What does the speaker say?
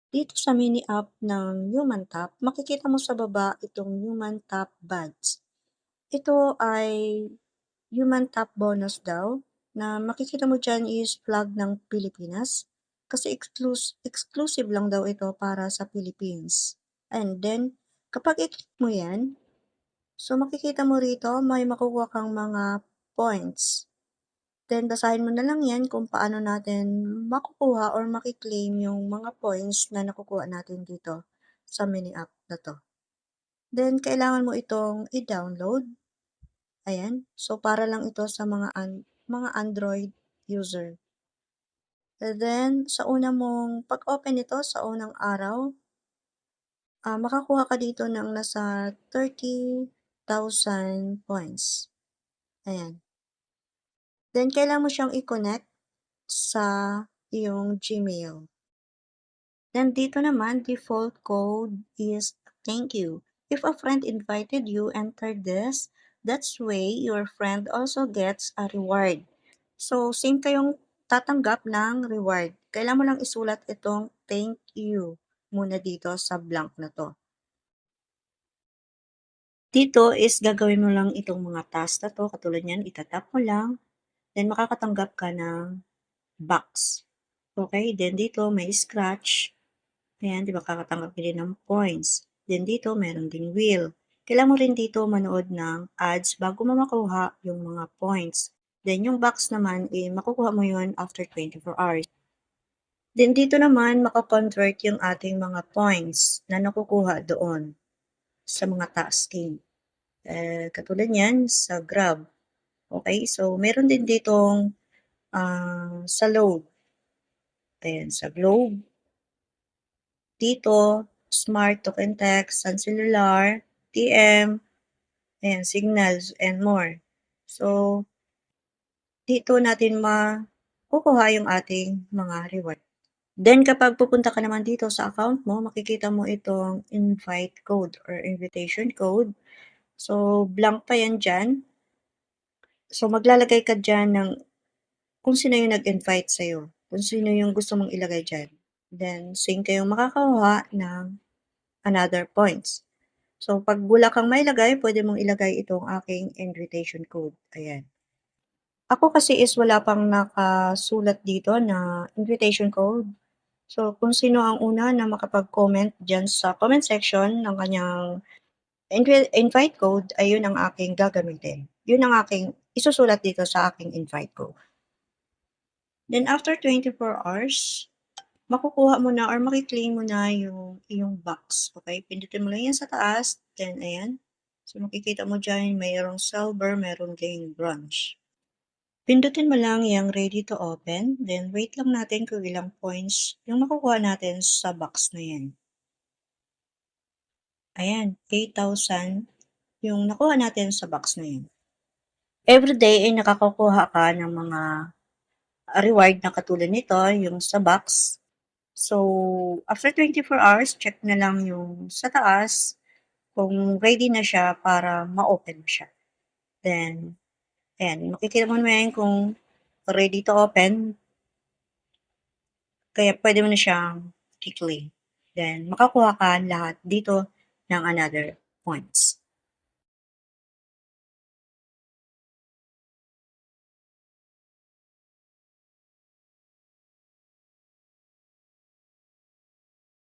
Dito sa mini app ng Human Top, makikita mo sa baba itong Human Top Buds. Ito ay Human Top bonus daw na makikita mo dyan is flag ng Pilipinas kasi exclusive lang daw ito para sa Philippines. And then, kapag i-click mo yan, so makikita mo rito may makukuha kang mga points. Then, basahin mo na lang yan kung paano natin makukuha or makiklaim yung mga points na nakukuha natin dito sa mini app na to. Then, kailangan mo itong i-download. Ayan. So, para lang ito sa mga Android user. And then, sa una mong pag-open nito, sa unang araw, makakuha ka dito ng nasa 30,000 points. Ayan. Then, kailangan mo siyang i-connect sa iyong Gmail. Then dito naman, default code is thank you. If a friend invited you, enter this. That's way your friend also gets a reward. So, same kayong tatanggap ng reward. Kailangan mo lang isulat itong thank you muna dito sa blank na to. Dito is gagawin mo lang itong mga task na to. Katulad yan, itatap mo lang. Then makakatanggap ka ng box. Okay, then dito may scratch. Ayan, di ba kakatanggap ka din ng points. Then dito, meron ding wheel. Kailangan mo rin dito manood ng ads bago mo makuha yung mga points. Then yung box naman, makukuha mo yun after 24 hours. Then dito naman, makakonvert yung ating mga points na nakukuha doon sa mga tasking. Katulad yan sa Grab. Okay, so meron din ditong sa load. Ayan, sa Globe. Dito, Smart Token Text, Sun Cellular, TM, ayan, Signals, and more. So, dito natin makukuha yung ating mga reward. Then, kapag pupunta ka naman dito sa account mo, makikita mo itong invite code or invitation code. So, blank pa yan dyan. So, maglalagay ka dyan ng kung sino yung nag-invite sa'yo, kung sino yung gusto mong ilagay dyan. Then, same kayong makakakuha ng another points. So, pag wala kang mailagay, pwede mong ilagay itong aking invitation code. Ayan. Ako kasi is wala pang nakasulat dito na invitation code. So, kung sino ang una na makapag-comment dyan sa comment section ng kanyang invite code, ayun ang aking gagamitin. Yun ang aking isusulat dito sa aking invite code. Then, after 24 hours, makukuha mo na or makiklaim mo na yung iyong box. Okay? Pindutin mo lang yan sa taas. Then, ayan. So, makikita mo dyan, mayroong silver, mayroong ding bronze. Pindutin mo lang yung ready to open. Then, wait lang natin kung ilang points yung makukuha natin sa box na yan. Ayan, 8,000 yung nakuha natin sa box na yan. Everyday ay nakakakuha ka ng mga reward na katulad nito, yung sa box. So, after 24 hours, check na lang yung sa taas kung ready na siya para ma-open siya. Then, ayan, makikita mo naman kung ready to open. Kaya pwede mo na siyang i-claim. Then, makakuha ka lahat dito ng another points.